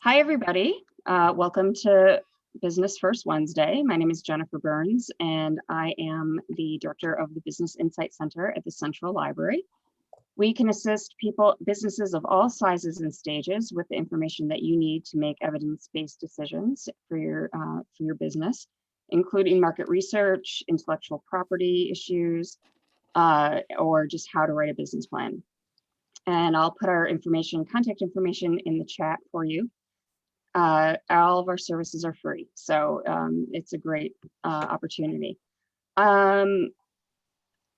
Hi, everybody. Welcome to Business First Wednesday. My name is Jennifer Burns, and I am the director of the Business Insight Center at the Central Library. We can assist businesses of all sizes and stages with the information that you need to make evidence-based decisions for your business, including market research, intellectual property issues, or just how to write a business plan. And I'll put our contact information in the chat for you. All of our services are free, so it's a great opportunity. I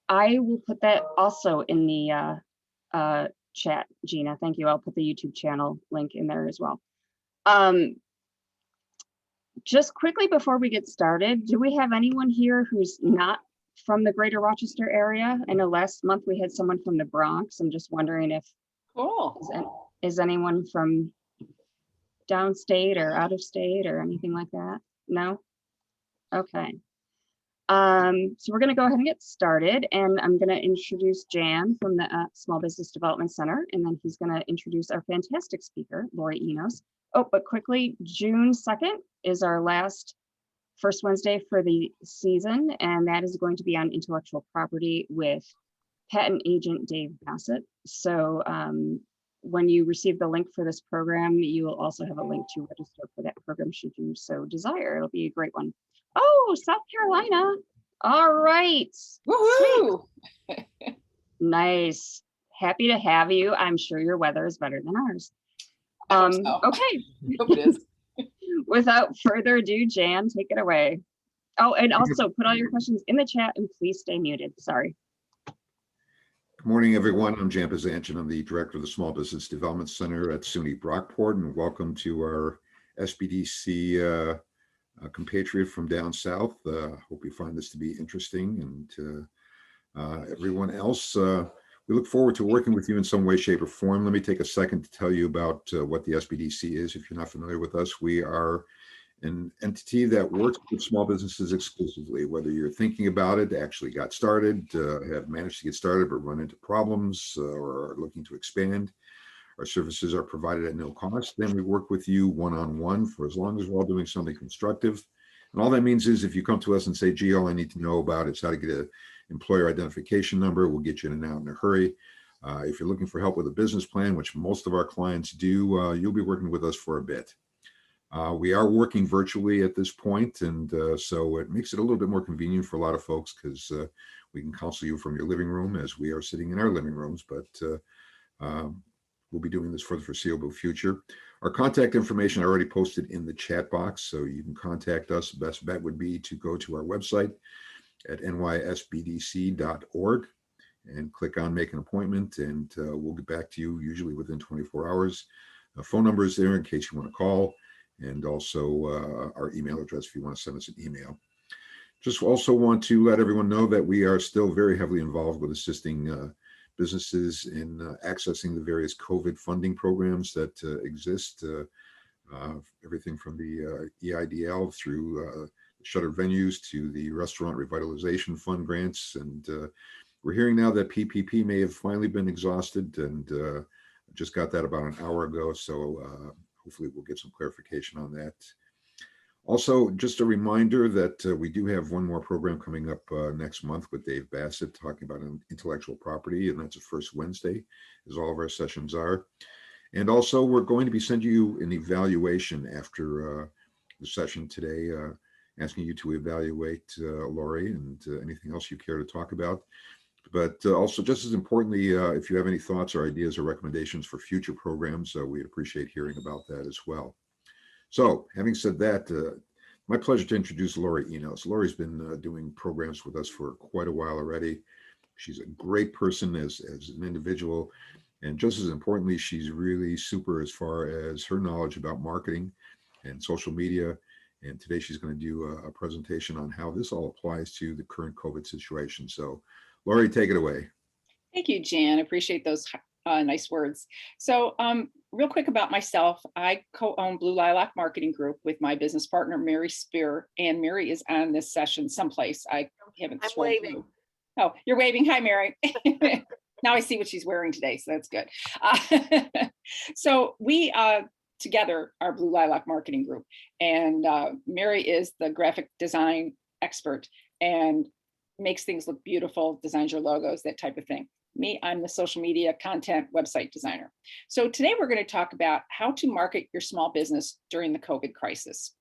will put that also in the chat, Gina. Thank you. I'll put the YouTube channel link in there as well. Just quickly before we get started, do we have anyone here who's not from the greater Rochester area? I know last month we had someone from the Bronx. I'm just wondering if is anyone from downstate or out of state or anything like that? No? Okay. So we're going to go ahead and get started, and I'm going to introduce Jan from the Small Business Development Center, and then he's going to introduce our fantastic speaker, Lori Enos. Oh, but quickly, June 2nd is our first Wednesday for the season, and that is going to be on intellectual property with patent agent Dave Bassett. So when you receive the link for this program, you will also have a link to register for that program should you so desire. It'll be a great one. Oh, South Carolina. All right. Woohoo! Nice. Happy to have you. I'm sure your weather is better than ours. So. Okay. Hope it is. Without further ado, Jan, take it away. Oh, and also put all your questions in the chat and please stay muted. Sorry. Good morning, everyone. I'm Jan Pazanch, and I'm the director of the Small Business Development Center at SUNY Brockport, and welcome to our SBDC compatriot from down south. Hope you find this to be interesting, and everyone else, we look forward to working with you in some way, shape, or form. Let me take a second to tell you about what the SBDC is. If you're not familiar with us, we are an entity that works with small businesses exclusively, whether you're thinking about it, actually got started, have managed to get started, but run into problems or are looking to expand. Our services are provided at no cost. Then we work with you one-on-one for as long as we're all doing something constructive. And all that means is if you come to us and say, gee, all I need to know about is how to get an employer identification number, we'll get you in and out in a hurry. If you're looking for help with a business plan, which most of our clients do, you'll be working with us for a bit. We are working virtually at this point, and so it makes it a little bit more convenient for a lot of folks because we can counsel you from your living room as we are sitting in our living rooms, but we'll be doing this for the foreseeable future. Our contact information I already posted in the chat box, so you can contact us. Best bet would be to go to our website at nysbdc.org and click on make an appointment, and we'll get back to you usually within 24 hours. The phone number is there in case you want to call, and also our email address if you want to send us an email. Just also want to let everyone know that we are still very heavily involved with assisting businesses in accessing the various COVID funding programs that exist, everything from the EIDL through shuttered venues to the Restaurant Revitalization Fund grants. And we're hearing now that PPP may have finally been exhausted, and just got that about an hour ago. So hopefully we'll get some clarification on that. Also, just a reminder that we do have one more program coming up next month with Dave Bassett talking about intellectual property, and that's the first Wednesday, as all of our sessions are. And also, we're going to be sending you an evaluation after the session today, asking you to evaluate Lori and anything else you care to talk about. But also, just as importantly, if you have any thoughts or ideas or recommendations for future programs, we'd appreciate hearing about that as well. So having said that, my pleasure to introduce Lori Enos. Lori's been doing programs with us for quite a while already. She's a great person as an individual. And just as importantly, she's really super as far as her knowledge about marketing and social media. And today she's going to do a presentation on how this all applies to the current COVID situation. So Lori, take it away. Thank you, Jan. Appreciate those nice words. So real quick about myself, I co-own Blue Lilac Marketing Group with my business partner, Mary Spear, and Mary is on this session someplace. I haven't. I'm waving. Oh, you're waving. Hi, Mary. Now I see what she's wearing today, so that's good. So we together are Blue Lilac Marketing Group, and Mary is the graphic design expert and makes things look beautiful, designs your logos, that type of thing. Me, I'm the social media content website designer. So today we're going to talk about how to market your small business during the COVID crisis,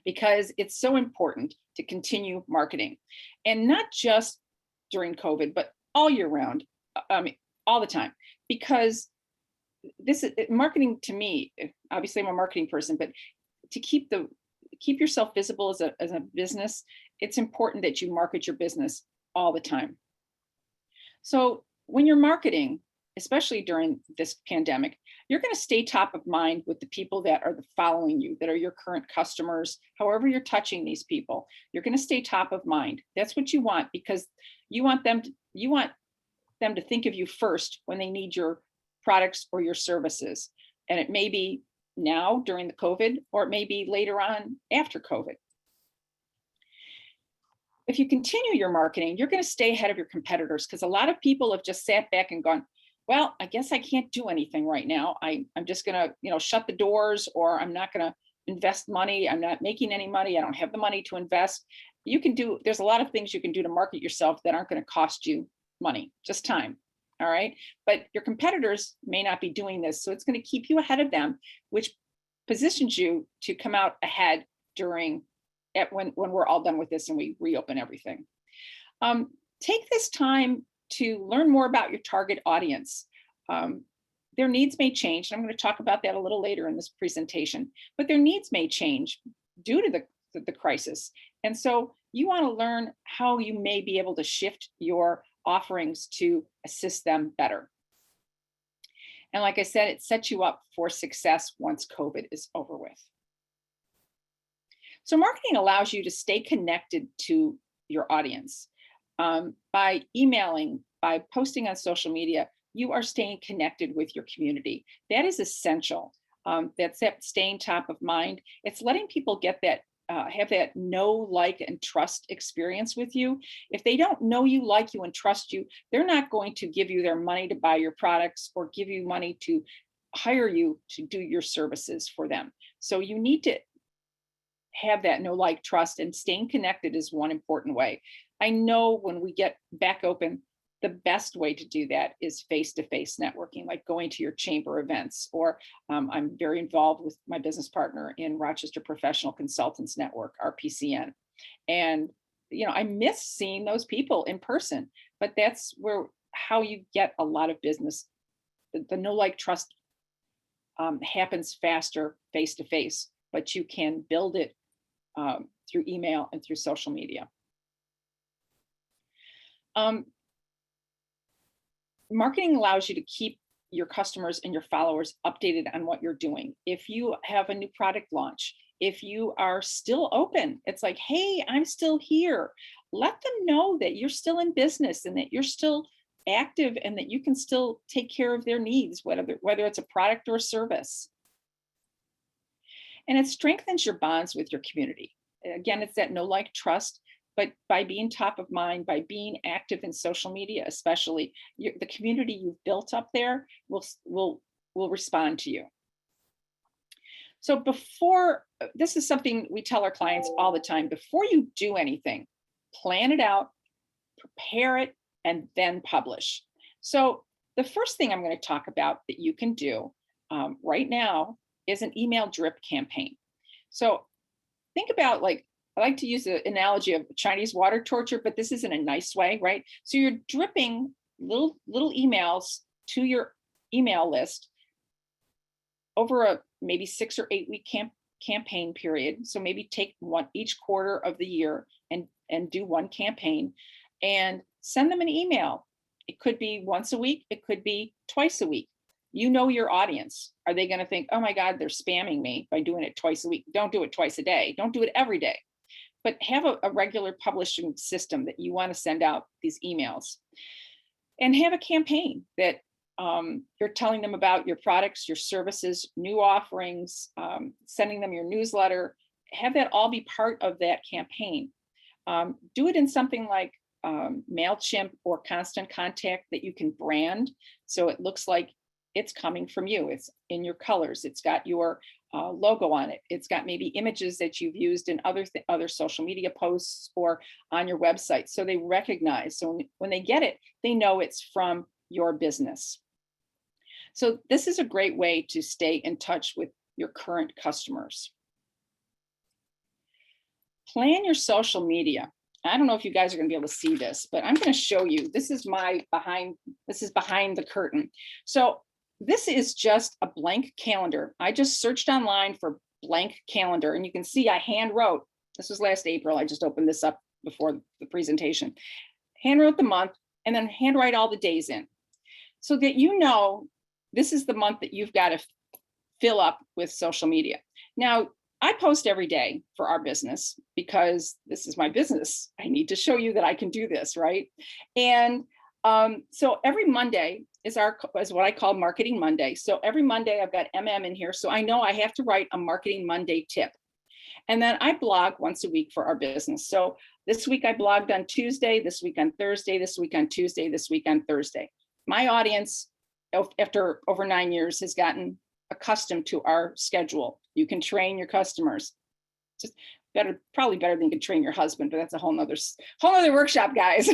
because it's so important to continue marketing, and not just during COVID, but all year round, all the time, because this is marketing to me. Obviously, I'm a marketing person, but to keep yourself visible as a business, it's important that you market your business all the time. So when you're marketing, especially during this pandemic, you're going to stay top of mind with the people that are following you, that are your current customers. However you're touching these people, you're going to stay top of mind. That's what you want, because you want them to think of you first when they need your products or your services. And it may be now during the COVID, or it may be later on after COVID. If you continue your marketing, you're going to stay ahead of your competitors, because a lot of people have just sat back and gone, well, I guess I can't do anything right now. I'm just going to, shut the doors, or I'm not going to invest money. I'm not making any money. I don't have the money to invest. There's a lot of things you can do to market yourself that aren't going to cost you money, just time. All right. But your competitors may not be doing this. So it's going to keep you ahead of them, which positions you to come out ahead when we're all done with this and we reopen everything. Take this time to learn more about your target audience. Their needs may change, and I'm going to talk about that a little later in this presentation, but their needs may change due to the crisis. And so you want to learn how you may be able to shift your offerings to assist them better. And like I said, it sets you up for success once COVID is over with. So marketing allows you to stay connected to your audience. By emailing, by posting on social media, you are staying connected with your community. That is essential. That's staying top of mind. It's letting people get that, have that know, like, and trust experience with you. If they don't know you, like you, and trust you, they're not going to give you their money to buy your products or give you money to hire you to do your services for them. So you need to have that know, like, trust, and staying connected is one important way. I know when we get back open, the best way to do that is face-to-face networking, like going to your chamber events, or I'm very involved with my business partner in Rochester Professional Consultants Network, RPCN. And, I miss seeing those people in person, but that's how you get a lot of business. The know, like, trust happens faster face-to-face, but you can build it through email and through social media. Marketing allows you to keep your customers and your followers updated on what you're doing. If you have a new product launch, if you are still open, it's like, hey, I'm still here. Let them know that you're still in business and that you're still active and that you can still take care of their needs, whether it's a product or a service. And it strengthens your bonds with your community. Again, it's that know, like, trust. But by being top of mind, by being active in social media, especially, the community you've built up there will respond to you. So this is something we tell our clients all the time: before you do anything, plan it out, prepare it, and then publish. So the first thing I'm going to talk about that you can do right now is an email drip campaign. So think about, I like to use the analogy of Chinese water torture, but this is in a nice way, right? So you're dripping little emails to your email list over a maybe 6 or 8 week campaign period. So maybe take one each quarter of the year and do one campaign and send them an email. It could be once a week. It could be twice a week. You know your audience. Are they going to think, oh my God, they're spamming me by doing it twice a week? Don't do it twice a day. Don't do it every day. But have a regular publishing system that you want to send out these emails, and have a campaign that you're telling them about your products, your services, new offerings, sending them your newsletter. Have that all be part of that campaign. Do it in something like MailChimp or Constant Contact that you can brand. So it looks like it's coming from you. It's in your colors. It's got your logo on it. It's got maybe images that you've used in other social media posts or on your website. So they recognize. So when they get it, they know it's from your business. So this is a great way to stay in touch with your current customers. Plan your social media. I don't know if you guys are going to be able to see this, but I'm going to show you. This is behind the curtain. So this is just a blank calendar. I just searched online for blank calendar, and you can see I hand wrote. This was last April. I just opened this up before the presentation. Hand wrote the month and then hand write all the days in, so that you know this is the month that you've got to fill up with social media. Now, I post every day for our business because this is my business. I need to show you that I can do this, right? And so every Monday is what I call Marketing Monday. So every Monday I've got in here. So I know I have to write a Marketing Monday tip. And then I blog once a week for our business. So this week I blogged on Tuesday, this week on Thursday, this week on Tuesday, this week on Thursday. My audience, after over 9 years, has gotten accustomed to our schedule. You can train your customers. Just probably better than you can train your husband, but that's a whole nother workshop, guys.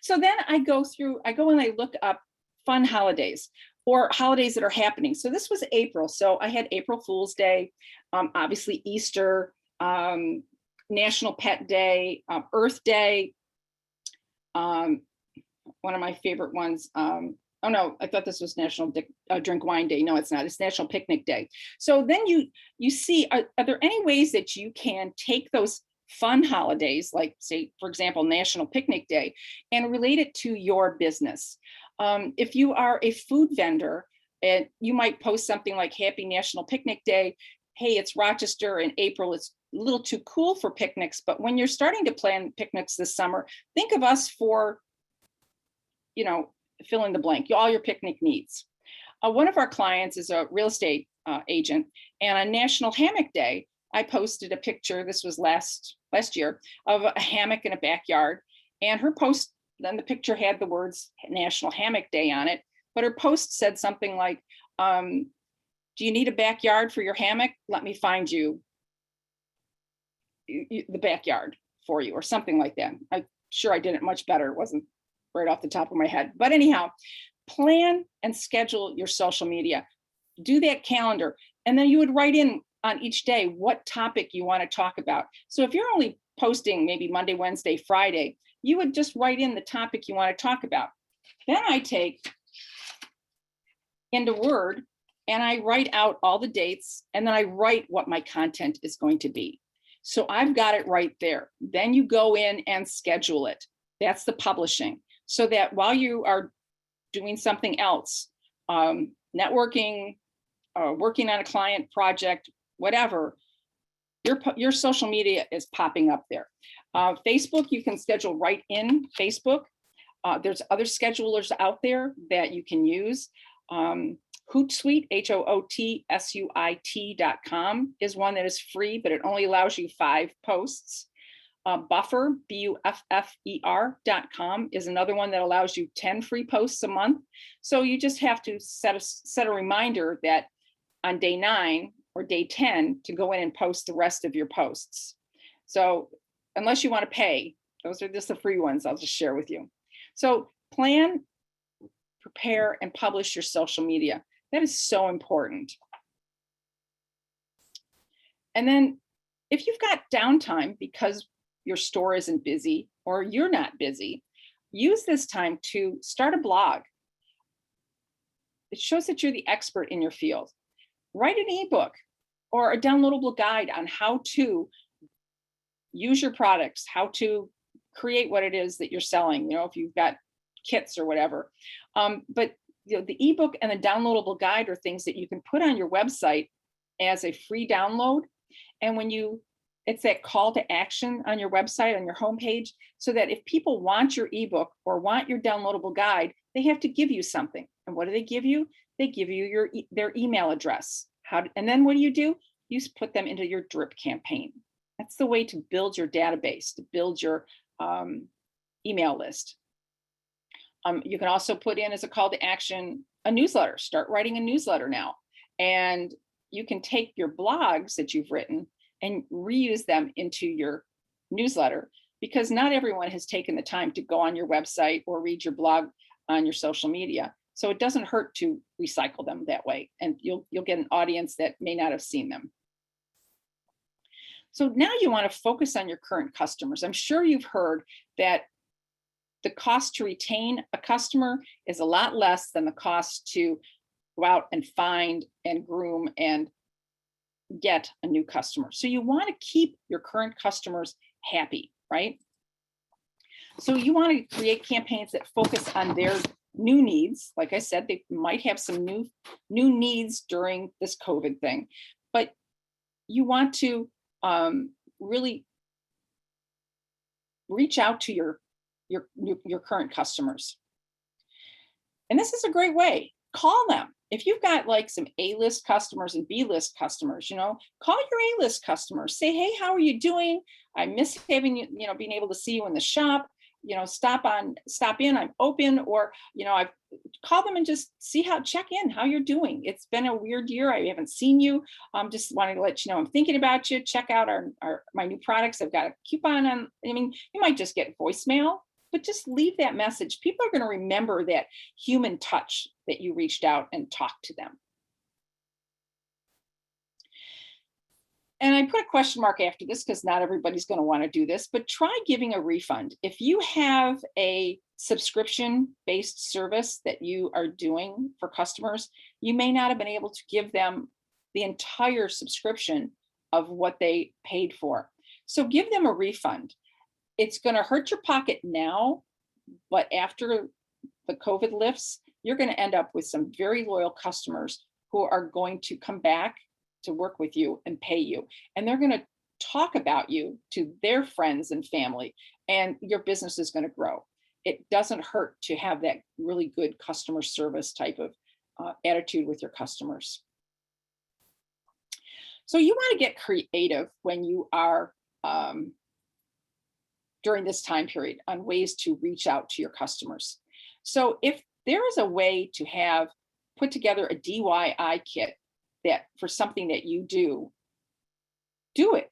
So then I go and I look up fun holidays or holidays that are happening. So this was April. So I had April Fool's Day, obviously Easter, National Pet Day, Earth Day. One of my favorite ones, oh no, I thought this was National Drink Wine Day. No, it's not. It's National Picnic Day. So then you see, are there any ways that you can take those fun holidays, like say, for example, National Picnic Day, and relate it to your business? If you are a food vendor, and you might post something like Happy National Picnic Day. Hey, it's Rochester in April. It's a little too cool for picnics, but when you're starting to plan picnics this summer, think of us for, fill in the blank, all your picnic needs. One of our clients is a real estate agent, and on National Hammock Day, I posted a picture, this was last year, of a hammock in a backyard, and her post, then the picture had the words National Hammock Day on it, but her post said something like, do you need a backyard for your hammock? Let me find you the backyard for you, or something like that. I'm sure I did it much better. It wasn't right off the top of my head. But anyhow, plan and schedule your social media. Do that calendar. And then you would write in on each day what topic you want to talk about. So if you're only posting maybe Monday, Wednesday, Friday, you would just write in the topic you want to talk about. Then I take into Word and I write out all the dates, and then I write what my content is going to be. So I've got it right there. Then you go in and schedule it. That's the publishing. So that while you are doing something else, networking, working on a client project, whatever, your social media is popping up there. Facebook, you can schedule right in Facebook. There's other schedulers out there that you can use. Hootsuite, HOOTSUIT.com is one that is free, but it only allows you 5 posts. Buffer, BUFFER.com is another one that allows you 10 free posts a month. So you just have to set a reminder that on day 9 or day 10 to go in and post the rest of your posts. So unless you want to pay, those are just the free ones I'll just share with you. So plan, prepare, and publish your social media. That is so important. And then if you've got downtime because your store isn't busy or you're not busy, use this time to start a blog. It shows that you're the expert in your field. Write an ebook or a downloadable guide on how to use your products, how to create what it is that you're selling, if you've got kits or whatever. But the ebook and the downloadable guide are things that you can put on your website as a free download. And it's that call to action on your website, on your homepage, so that if people want your ebook or want your downloadable guide, they have to give you something. And what do they give you? They give you their email address. And then what do? You put them into your drip campaign. That's the way to build your database, to build your email list. You can also put in as a call to action a newsletter. Start writing a newsletter now. And you can take your blogs that you've written and reuse them into your newsletter, because not everyone has taken the time to go on your website or read your blog on your social media. So it doesn't hurt to recycle them that way, and you'll get an audience that may not have seen them. So now you want to focus on your current customers. I'm sure you've heard that the cost to retain a customer is a lot less than the cost to go out and find and groom and get a new customer. So you want to keep your current customers happy, right? So you want to create campaigns that focus on their new needs. Like I said, they might have some new needs during this COVID thing, but you want to really reach out to your current customers. And this is a great way. Call them. If you've got like some A-list customers and B-list customers, call your A-list customers. Say, hey, how are you doing? I miss having you, being able to see you in the shop. Stop in, I'm open. Or, I've called them and just check in how you're doing. It's been a weird year. I haven't seen you. Just wanted to let you know I'm thinking about you. Check out my new products. I've got a coupon on. You might just get voicemail, but just leave that message. People are going to remember that human touch that you reached out and talked to them. And I put a question mark after this because not everybody's going to want to do this, but try giving a refund. If you have a subscription-based service that you are doing for customers, you may not have been able to give them the entire subscription of what they paid for. So give them a refund. It's going to hurt your pocket now, but after the COVID lifts, you're going to end up with some very loyal customers who are going to come back to work with you and pay you. And they're going to talk about you to their friends and family, and your business is going to grow. It doesn't hurt to have that really good customer service type of attitude with your customers. So you want to get creative when you are during this time period on ways to reach out to your customers. So if there is a way to have put together a DIY kit that for something that you do it.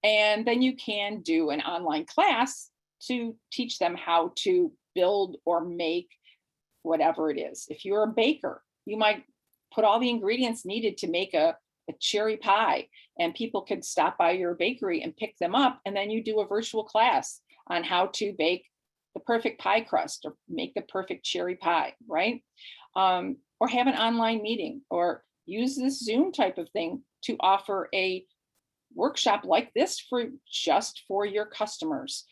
And then you can do an online class to teach them how to build or make whatever it is. If you're a baker, you might put all the ingredients needed to make a cherry pie, and people could stop by your bakery and pick them up. And then you do a virtual class on how to bake the perfect pie crust or make the perfect cherry pie, right? Or have an online meeting, or use this Zoom type of thing to offer a workshop like this for your customers.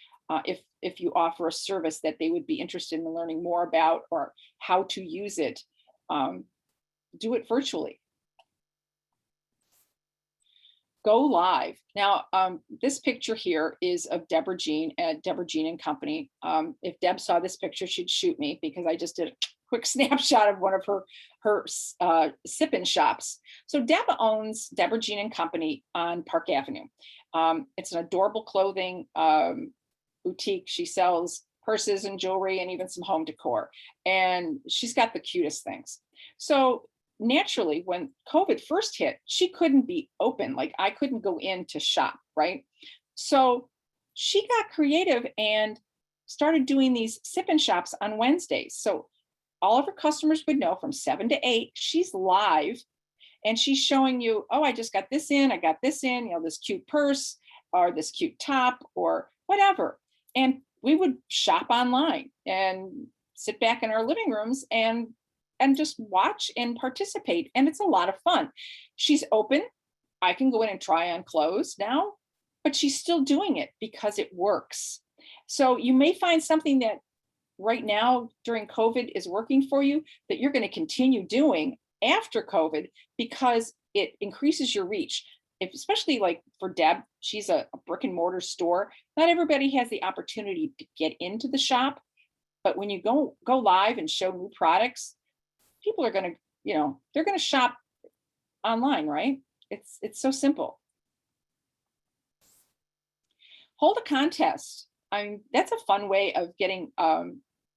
If you offer a service that they would be interested in learning more about or how to use it, do it virtually. Go live. Now, this picture here is of Deborah Jean at Deborah Jean and Company. If Deb saw this picture, she'd shoot me because I just did a quick snapshot of one of her sip-in shops. So Deb owns Deborah Jean and Company on Park Avenue. It's an adorable clothing boutique. She sells purses and jewelry and even some home decor. And she's got the cutest things. So naturally, when COVID first hit, she couldn't be open. Like I couldn't go in to shop, right? So she got creative and started doing these sip-in shops on Wednesdays. So all of her customers would know from 7 to 8, she's live and she's showing you, oh, I just got this in, I got this in, this cute purse or this cute top or whatever. And we would shop online and sit back in our living rooms and just watch and participate. And it's a lot of fun. She's open. I can go in and try on clothes now, but she's still doing it because it works. So you may find something that right now during COVID is working for you that you're going to continue doing after COVID because it increases your reach. Especially like for Deb, she's a brick and mortar store. Not everybody has the opportunity to get into the shop, but when you go live and show new products, people are going to, they're going to shop online, right? It's so simple. Hold a contest that's a fun way of getting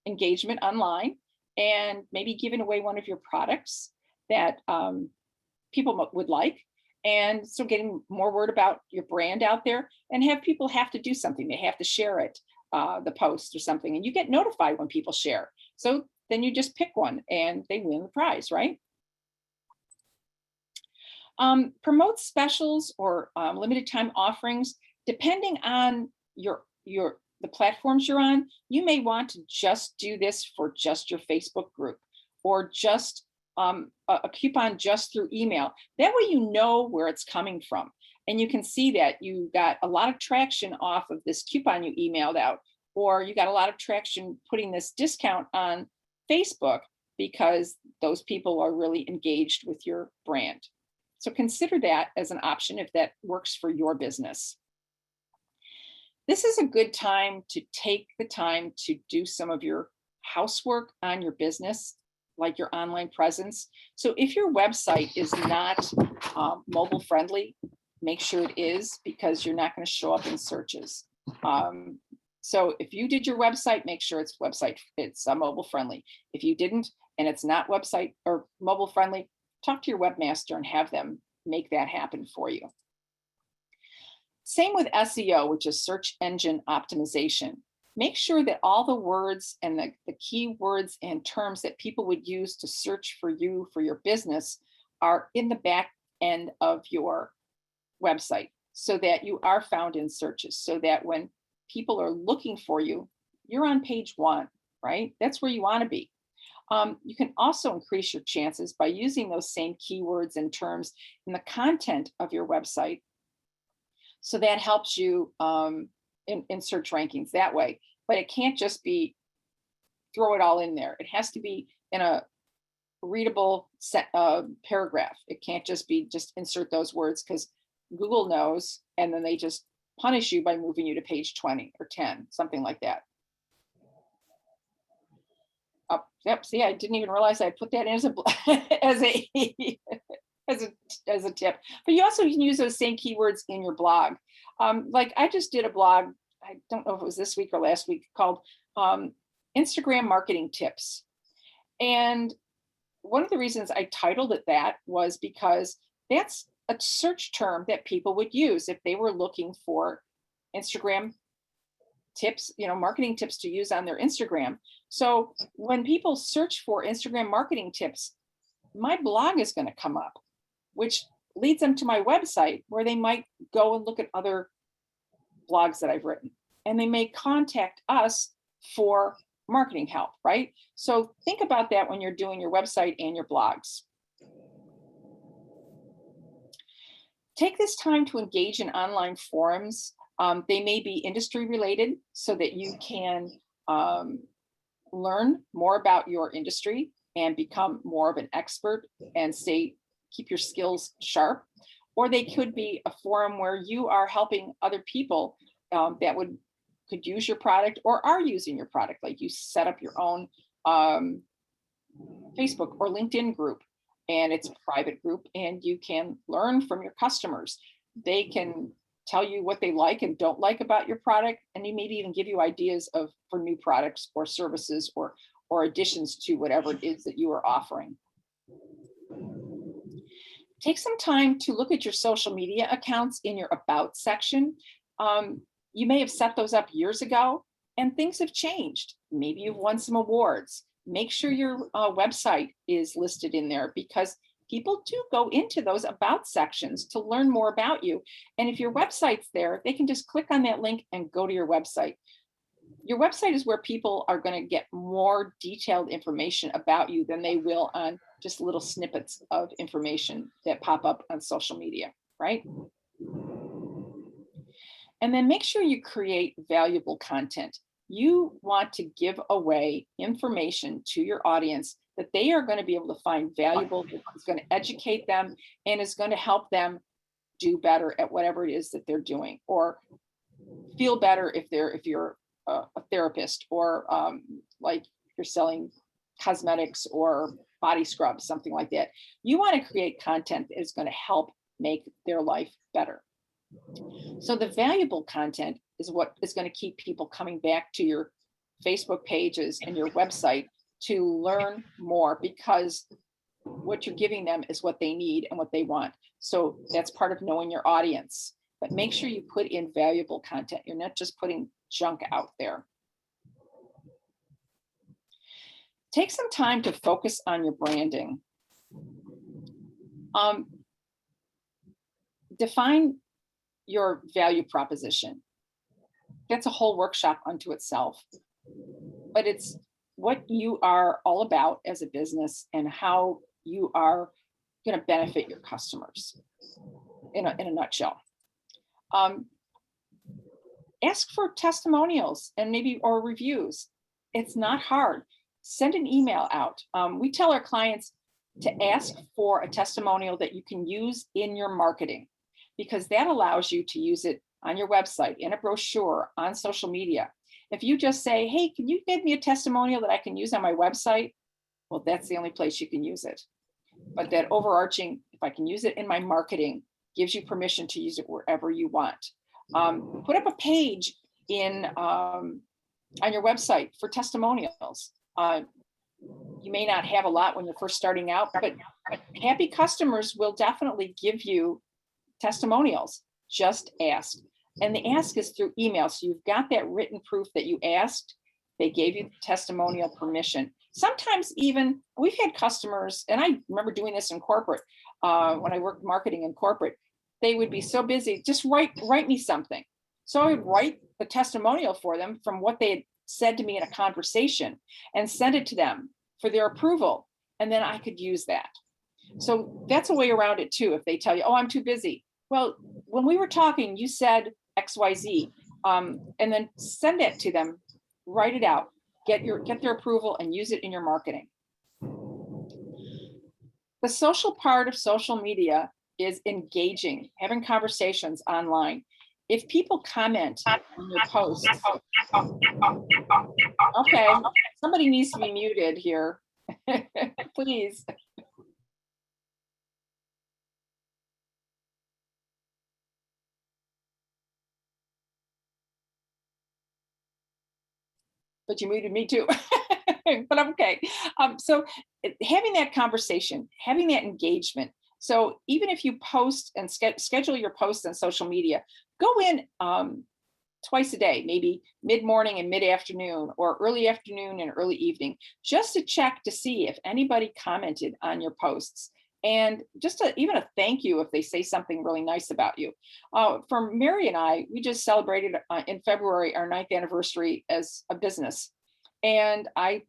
engagement online, and maybe giving away one of your products that people would like. And so getting more word about your brand out there, and have people have to do something. They have to share it, the post or something, and you get notified when people share. So then you just pick one and they win the prize, right? Promote specials or limited time offerings. Depending on the platforms you're on, you may want to just do this for just your Facebook group, or just a coupon just through email. That way you know where it's coming from. And you can see that you got a lot of traction off of this coupon you emailed out, or you got a lot of traction putting this discount on Facebook because those people are really engaged with your brand. So consider that as an option if that works for your business. This is a good time to take the time to do some of your housework on your business, like your online presence. So if your website is not mobile friendly, make sure it is, because you're not going to show up in searches. So if you did your website, make sure it's mobile friendly. If you didn't, and it's not website or mobile friendly, talk to your webmaster and have them make that happen for you. Same with SEO, which is search engine optimization. Make sure that all the words and the keywords and terms that people would use to search for you, for your business, are in the back end of your website, so that you are found in searches, so that when people are looking for you, you're on page 1, right? That's where you want to be. You can also increase your chances by using those same keywords and terms in the content of your website. So that helps you in search rankings that way. But it can't just be throw it all in there. It has to be in a readable paragraph. It can't just be just insert those words, because Google knows, and then they just punish you by moving you to page 20 or 10, something like that. Oh, yep. See, I didn't even realize I put that in as a tip. But you also can use those same keywords in your blog. Like I just did a blog, I don't know if it was this week or last week, called Instagram Marketing Tips. And one of the reasons I titled it that was because that's a search term that people would use if they were looking for Instagram tips, marketing tips to use on their Instagram. So when people search for Instagram marketing tips, my blog is going to come up, which leads them to my website, where they might go and look at other blogs that I've written, and they may contact us for marketing help, right? So think about that when you're doing your website and your blogs. Take this time to engage in online forums. They may be industry related, so that you can learn more about your industry and become more of an expert and keep your skills sharp. Or they could be a forum where you are helping other people that could use your product or are using your product. Like you set up your own Facebook or LinkedIn group, and it's a private group, and you can learn from your customers. They can tell you what they like and don't like about your product, and they maybe even give you ideas for new products or services or additions to whatever it is that you are offering. Take some time to look at your social media accounts in your About section. You may have set those up years ago, and things have changed. Maybe you've won some awards. Make sure your website is listed in there, because people do go into those About sections to learn more about you. And if your website's there, they can just click on that link and go to your website. Your website is where people are going to get more detailed information about you than they will on just little snippets of information that pop up on social media, right? And then make sure you create valuable content. You want to give away information to your audience that they are going to be able to find valuable, it's going to educate them, and is going to help them do better at whatever it is that they're doing, or feel better if you're a therapist, or like you're selling cosmetics or body scrubs, something like that. You want to create content that is going to help make their life better. So the valuable content is what is going to keep people coming back to your Facebook pages and your website to learn more, because what you're giving them is what they need and what they want. So that's part of knowing your audience. But make sure you put in valuable content. You're not just putting junk out there. Take some time to focus on your branding. Define your value proposition. That's a whole workshop unto itself. But it's what you are all about as a business and how you are going to benefit your customers in a nutshell. Ask for testimonials and maybe or reviews. It's not hard. Send an email out. We tell our clients to ask for a testimonial that you can use in your marketing, because that allows you to use it on your website, in a brochure, on social media. If you just say, hey, can you give me a testimonial that I can use on my website? Well, that's the only place you can use it. But that overarching, if I can use it in my marketing, gives you permission to use it wherever you want. Put up a page on your website for testimonials. You may not have a lot when you're first starting out, but happy customers will definitely give you testimonials. Just ask. And the ask is through email. So you've got that written proof that you asked. They gave you the testimonial permission. Sometimes even we've had customers, and I remember doing this in corporate, when I worked marketing in corporate, they would be so busy, just write me something. So I would write the testimonial for them from what they had said to me in a conversation and send it to them for their approval. And then I could use that. So that's a way around it too. If they tell you, oh, I'm too busy. Well, when we were talking, you said XYZ, and then send it to them, write it out, get their approval and use it in your marketing. The social part of social media is engaging, having conversations online. If people comment on your posts, okay, somebody needs to be muted here, please. But you muted me too, but I'm okay. So having that conversation, having that engagement. So even if you post and schedule your posts on social media, go in twice a day, maybe mid-morning and mid-afternoon, or early afternoon and early evening, just to check to see if anybody commented on your posts. And just even a thank you if they say something really nice about you. For Mary and I, we just celebrated in February our 9th anniversary as a business. And I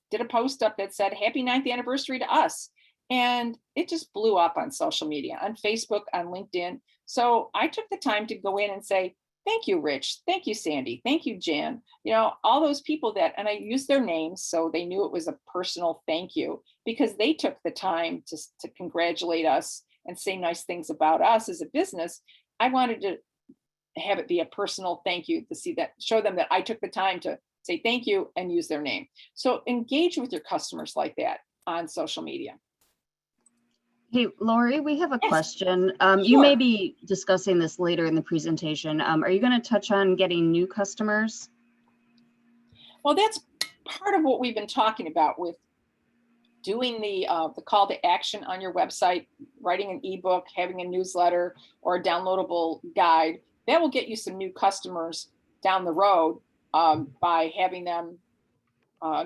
did a post up that said, happy 9th anniversary to us. And it just blew up on social media, on Facebook, on LinkedIn. So I took the time to go in and say, thank you, Rich. Thank you, Sandy. Thank you, Jan. You know, all those people that, and I used their names so they knew it was a personal thank you, because they took the time to congratulate us and say nice things about us as a business. I wanted to have it be a personal thank you, to see that, show them that I took the time to say thank you and use their name. So engage with your customers like that on social media. Hey, Lori, we have a Yes. question. You may Sure. be discussing this later in the presentation. Are you going to touch on getting new customers? Well, that's part of what we've been talking about with doing the call to action on your website, writing an ebook, having a newsletter, or a downloadable guide. That will get you some new customers down the road by having them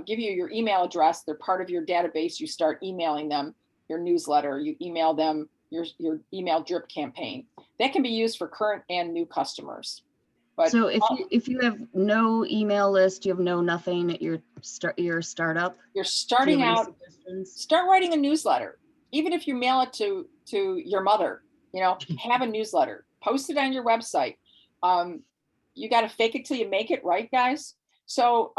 give you your email address. They're part of your database. You start emailing them your newsletter. You email them your email drip campaign. That can be used for current and new customers. But so if you have no email list, you have nothing at your startup. You're starting out. Start writing a newsletter. Even if you mail it to your mother, you know, have a newsletter. Post it on your website. You got to fake it till you make it, right, guys? So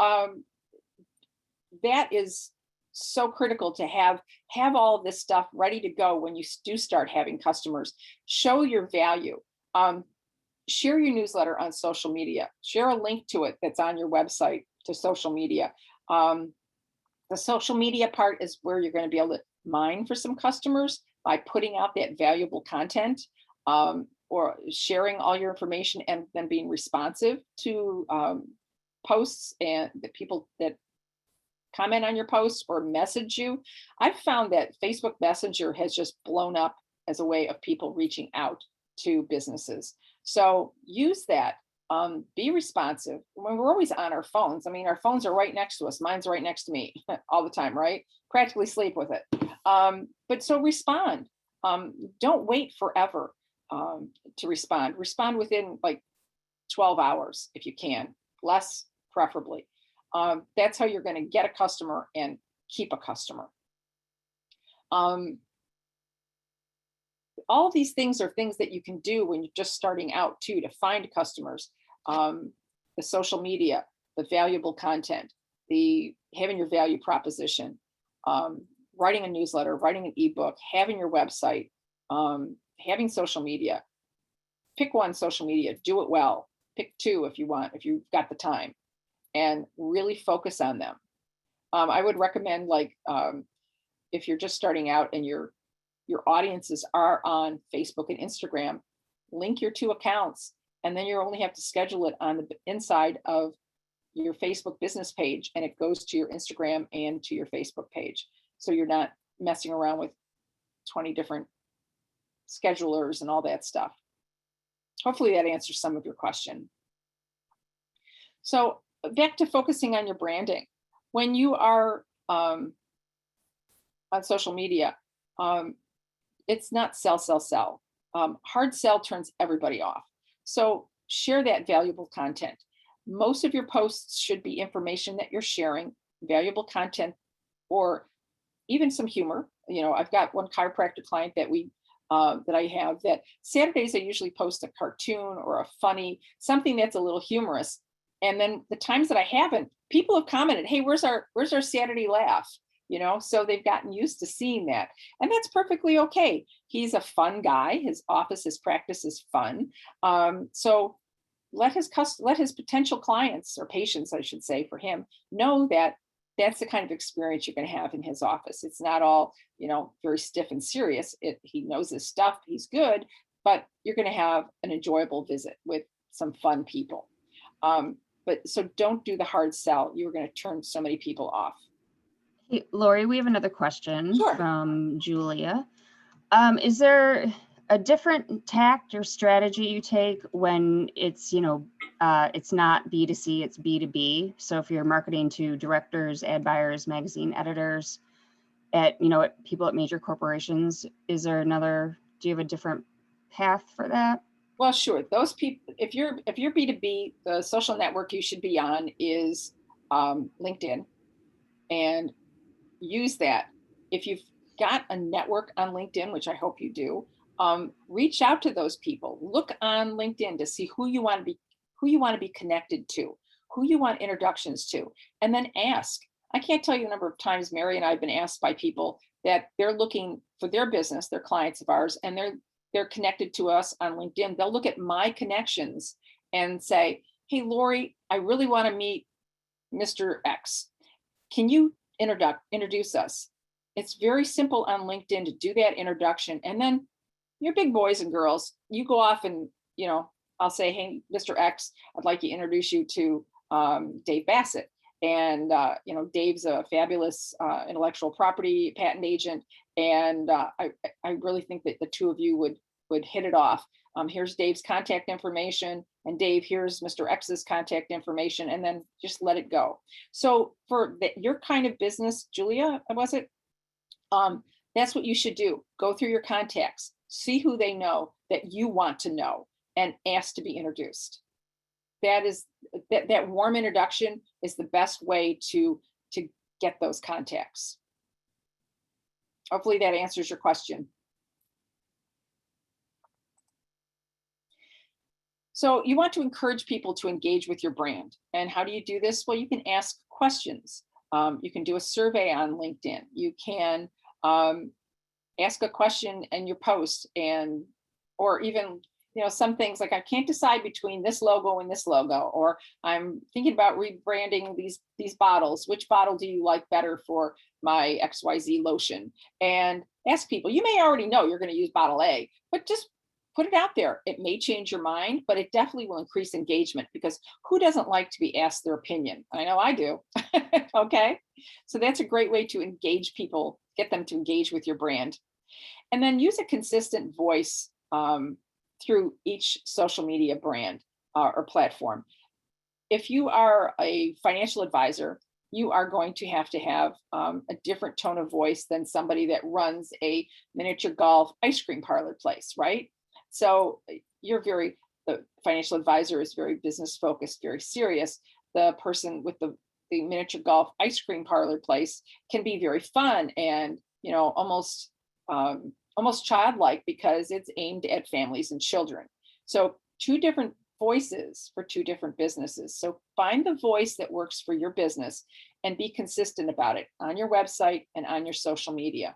that is so critical to have all of this stuff ready to go when you do start having customers. Show your value. Share your newsletter on social media. Share a link to it that's on your website to social media. The social media part is where you're going to be able to mine for some customers by putting out that valuable content. or sharing all your information and then being responsive to posts and the people that comment on your posts or message you. I've found that Facebook Messenger has just blown up as a way of people reaching out to businesses. So use that. Be responsive. When we're always on our phones, I mean, our phones are right next to us. Mine's right next to me all the time, right? Practically sleep with it. But so respond. Don't wait forever to respond. Respond within like 12 hours if you can, less preferably. That's how you're going to get a customer and keep a customer. All of these things are things that you can do when you're just starting out too, to find customers. The social media, the valuable content, the having your value proposition, writing a newsletter, writing an ebook, having your website, having social media. Pick one social media, do it well. Pick two if you want, if you've got the time, and really focus on them. I would recommend, like, if you're just starting out and your audiences are on Facebook and Instagram, link your two accounts, and then you only have to schedule it on the inside of your Facebook business page, and it goes to your Instagram and to your Facebook page. So you're not messing around with 20 different schedulers and all that stuff. Hopefully that answers some of your question. So back to focusing on your branding. When you are on social media, it's not sell, sell, sell. Hard sell turns everybody off. So share that valuable content. Most of your posts should be information that you're sharing, valuable content, or even some humor. You know, I've got one chiropractor client that I have that Saturdays I usually post a cartoon or a funny, something that's a little humorous. And then the times that I haven't, people have commented, hey, where's our Saturday laugh? You know, so they've gotten used to seeing that. And that's perfectly okay. He's a fun guy. His office, his practice is fun. So let his potential clients, or patients, I should say, for him, know that that's the kind of experience you're going to have in his office. It's not all, you know, very stiff and serious. He knows his stuff. He's good, but you're going to have an enjoyable visit with some fun people. But so don't do the hard sell. You're going to turn so many people off. Hey, Lori, we have another question Sure. from Julia. Is there a different tact or strategy you take when it's, you know, it's not B2C, it's B2B? So if you're marketing to directors, ad buyers, magazine editors, at people at major corporations, do you have a different path for that? Well, sure. Those people, if you're B2B, the social network you should be on is LinkedIn, and use that. If you've got a network on LinkedIn, which I hope you do, reach out to those people. Look on LinkedIn to see who you want to be connected to, who you want introductions to, and then ask. I can't tell you the number of times Mary and I have been asked by people that they're looking for their business, they're clients of ours, and they're connected to us on LinkedIn. They'll look at my connections and say, hey, Lori, I really want to meet Mr. X. Can you introduce us? It's very simple on LinkedIn to do that introduction. And then your big boys and girls, you go off and, you know, I'll say, hey, Mr. X, I'd like to introduce you to Dave Bassett. And, you know, Dave's a fabulous intellectual property patent agent. And I really think that the two of you would hit it off. Here's Dave's contact information, and Dave, here's Mr. X's contact information, and then just let it go. So for your kind of business, Julia, was it? That's what you should do. Go through your contacts, see who they know that you want to know, and ask to be introduced. That warm introduction is the best way to get those contacts. Hopefully that answers your question. So you want to encourage people to engage with your brand. And how do you do this? Well, you can ask questions. You can do a survey on LinkedIn. You can ask a question in your post, or even, you know, some things like, I can't decide between this logo and this logo, or I'm thinking about rebranding these bottles. Which bottle do you like better for my XYZ lotion? And ask people. You may already know you're going to use bottle A, but just put it out there. It may change your mind, but it definitely will increase engagement, because who doesn't like to be asked their opinion? I know I do. Okay. So that's a great way to engage people, get them to engage with your brand. And then use a consistent voice through each social media brand or platform. If you are a financial advisor, you are going to have a different tone of voice than somebody that runs a miniature golf ice cream parlor place, right? So the financial advisor is very business focused, very serious. The person with the miniature golf ice cream parlor place can be very fun and, almost childlike, because it's aimed at families and children. So two different voices for two different businesses. So find the voice that works for your business and be consistent about it on your website and on your social media.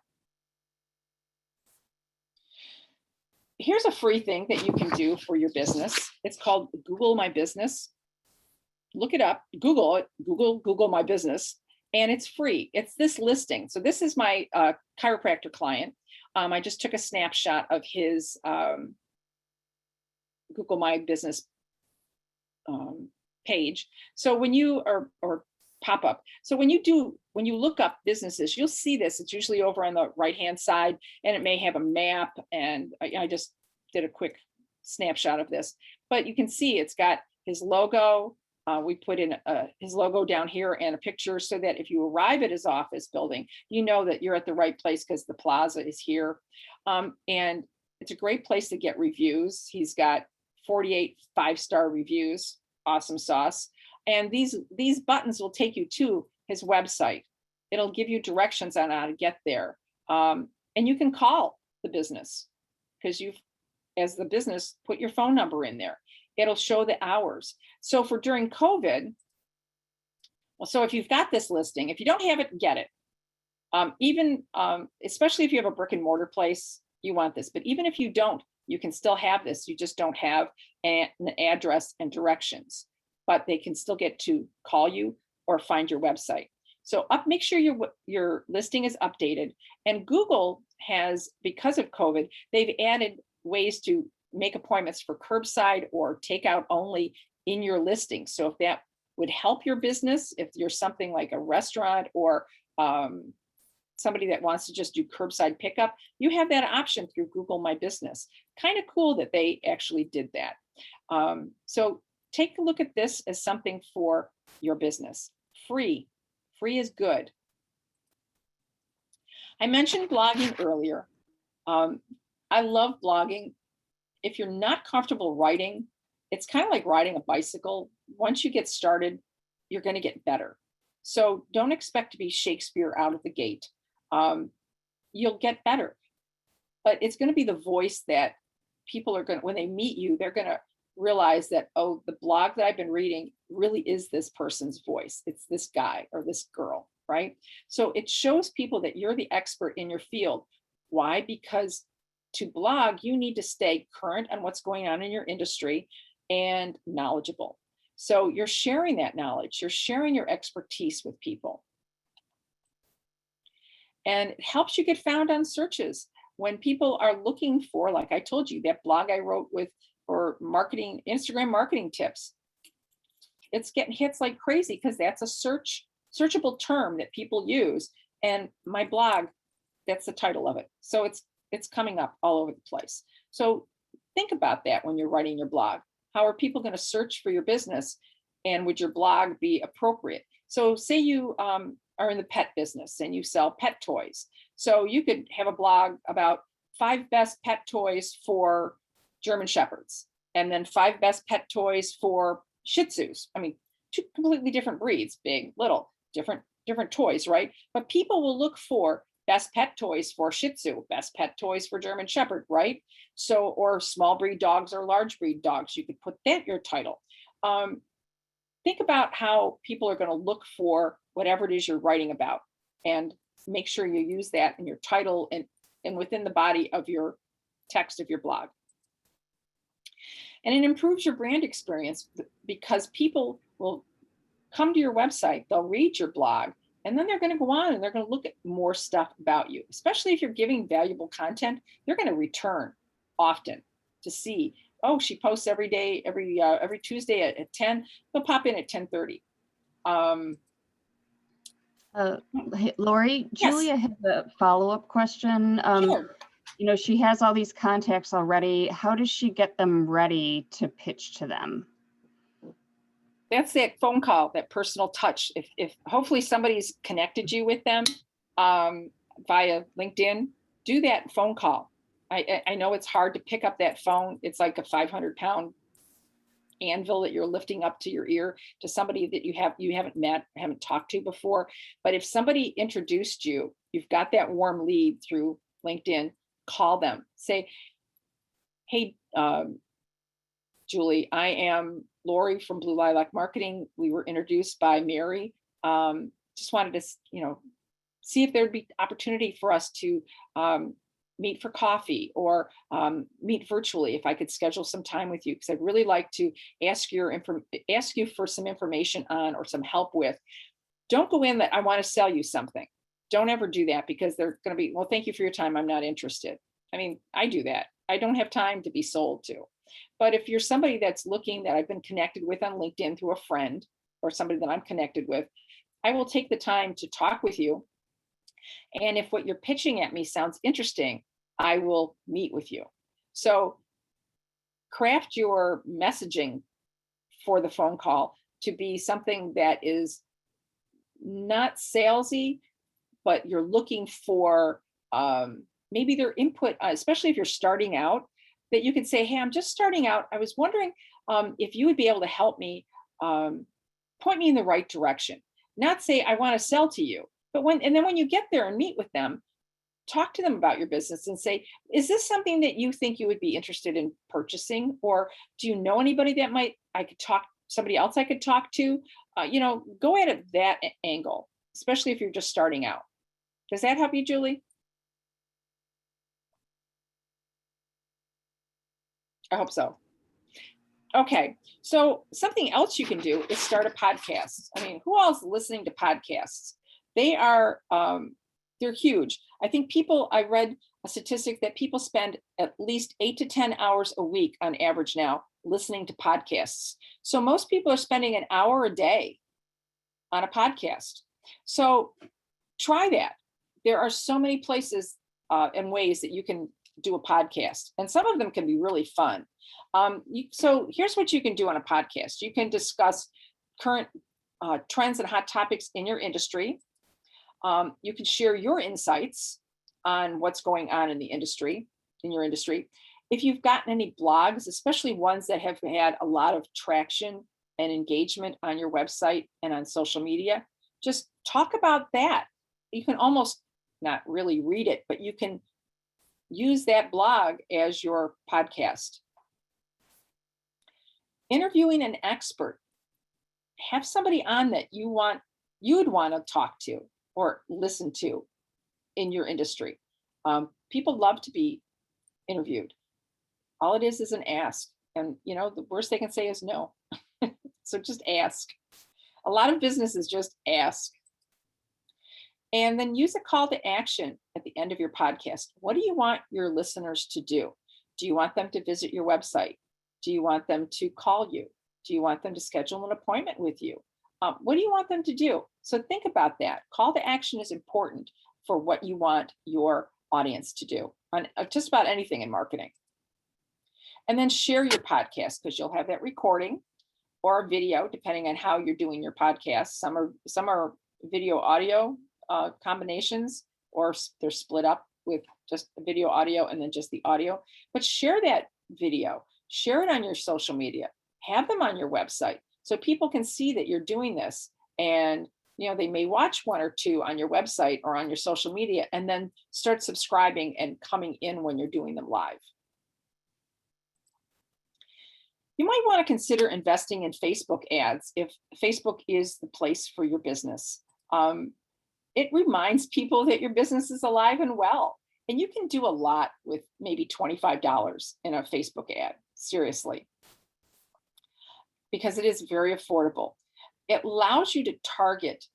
Here's a free thing that you can do for your business. It's called Google My Business. Look it up, Google it, Google My Business, and it's free. It's this listing. So this is my chiropractor client. I just took a snapshot of his Google My Business page. So when you or pop up. So when you look up businesses, you'll see this. It's usually over on the right-hand side, and it may have a map. And I just did a quick snapshot of this, but you can see it's got his logo. We put in his logo down here and a picture, so that if you arrive at his office building, you know that you're at the right place because the plaza is here. And it's a great place to get reviews. He's got 48 5-star reviews. Awesome sauce. And these buttons will take you to his website. It'll give you directions on how to get there. And you can call the business, because as the business, put your phone number in there. It'll show the hours. So for during COVID, so if you've got this listing, if you don't have it, get it. Especially if you have a brick and mortar place, you want this. But even if you don't, you can still have this. You just don't have an address and directions, but they can still get to call you or find your website. So make sure your listing is updated. And Google has, because of COVID, they've added ways to make appointments for curbside or takeout only in your listing. So if that would help your business, if you're something like a restaurant or somebody that wants to just do curbside pickup, you have that option through Google My Business. Kind of cool that they actually did that. So take a look at this as something for your business. Free is good. I mentioned blogging earlier. I love blogging. If you're not comfortable writing, it's kind of like riding a bicycle. Once you get started, you're going to get better. So don't expect to be Shakespeare out of the gate. You'll get better, but it's going to be the voice that people are going to, when they meet you, they're going to realize that, oh, the blog that I've been reading really is this person's voice. It's this guy or this girl, right? So it shows people that you're the expert in your field. Why? Because to blog, you need to stay current on what's going on in your industry and knowledgeable. So you're sharing that knowledge, you're sharing your expertise with people. And it helps you get found on searches. When people are looking for, like I told you, that blog I wrote for marketing, Instagram marketing tips, it's getting hits like crazy because that's a searchable term that people use. And my blog, that's the title of it. So it's coming up all over the place. So think about that when you're writing your blog. How are people going to search for your business? And would your blog be appropriate? So say you are in the pet business and you sell pet toys. So you could have a blog about 5 best pet toys for German Shepherds, and then 5 best pet toys for Shih Tzus. I mean, 2 completely different breeds, big, little, different toys, right? But people will look for best pet toys for Shih Tzu, best pet toys for German Shepherd, right? So, or small breed dogs or large breed dogs, you could put that your title. Think about how people are going to look for whatever it is you're writing about, and make sure you use that in your title and within the body of your text of your blog. And it improves your brand experience because people will come to your website, they'll read your blog, and then they're going to go on and they're going to look at more stuff about you. Especially if you're giving valuable content, they're going to return often. to see, oh, she posts every day, every Tuesday at 10, they'll pop in at 10:30. Hey, Lori, Yes. Julia has a follow-up question. Sure. You know, she has all these contacts already. How does she get them ready to pitch to them? That's that phone call, that personal touch. If hopefully somebody's connected you with them via LinkedIn, do that phone call. I know it's hard to pick up that phone. It's like a 500-pound anvil that you're lifting up to your ear to somebody that you haven't met, haven't talked to before. But if somebody introduced you, you've got that warm lead through LinkedIn, call them. Say, hey, Julie, I am Lori from Blue Lilac Marketing. We were introduced by Mary. Just wanted to, see if there'd be opportunity for us to meet for coffee or meet virtually, if I could schedule some time with you, because I'd really like to ask you for some information on or some help with. Don't go in that I want to sell you something. Don't ever do that, because they're going to be, well, thank you for your time, I'm not interested. I mean, I do that. I don't have time to be sold to. But if you're somebody that's looking, that I've been connected with on LinkedIn through a friend or somebody that I'm connected with, I will take the time to talk with you. And if what you're pitching at me sounds interesting, I will meet with you. So craft your messaging for the phone call to be something that is not salesy, but you're looking for maybe their input, especially if you're starting out, that you could say, hey, I'm just starting out. I was wondering if you would be able to help me, point me in the right direction. Not say, I want to sell to you, but then when you get there and meet with them, talk to them about your business and say, is this something that you think you would be interested in purchasing? Or do you know anybody that somebody else I could talk to? Go at it that angle, especially if you're just starting out. Does that help you, Julie? I hope so. Okay, so something else you can do is start a podcast. I mean, who else is listening to podcasts? They are, they're huge. I think I read a statistic that people spend at least 8 to 10 hours a week on average now listening to podcasts. So most people are spending an hour a day on a podcast. So try that. There are so many places and ways that you can do a podcast, and some of them can be really fun. So here's what you can do on a podcast. You can discuss current trends and hot topics in your industry. You can share your insights on what's going on in your industry. If you've gotten any blogs, especially ones that have had a lot of traction and engagement on your website and on social media, just talk about that. You can almost not really read it, but you can use that blog as your podcast. Interviewing an expert. Have somebody on that you would want to talk to or listen to in your industry. People love to be interviewed. All it is an ask. And the worst they can say is no. So just ask. A lot of businesses just ask. And then use a call to action at the end of your podcast. What do you want your listeners to do? Do you want them to visit your website? Do you want them to call you? Do you want them to schedule an appointment with you? What do you want them to do? So think about that. Call to action is important for what you want your audience to do on just about anything in marketing. And then share your podcast, because you'll have that recording or a video, depending on how you're doing your podcast. Some are video audio combinations, or they're split up with just video audio and then just the audio. But share that video, share it on your social media, have them on your website so people can see that you're doing this. And they may watch 1 or 2 on your website or on your social media, and then start subscribing and coming in when you're doing them live. You might want to consider investing in Facebook ads if Facebook is the place for your business. It reminds people that your business is alive and well. And you can do a lot with maybe $25 in a Facebook ad, seriously, because it is very affordable. It allows you to target,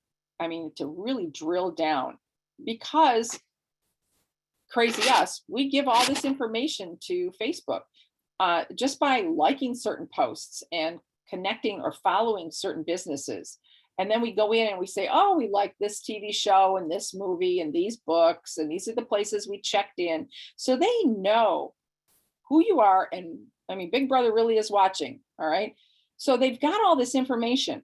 to really drill down, because crazy us, we give all this information to Facebook. just by liking certain posts and connecting or following certain businesses. And then we go in and we say, oh, we like this TV show and this movie and these books, and these are the places we checked in. So they know who you are. And I mean, Big Brother really is watching. All right. So they've got all this information.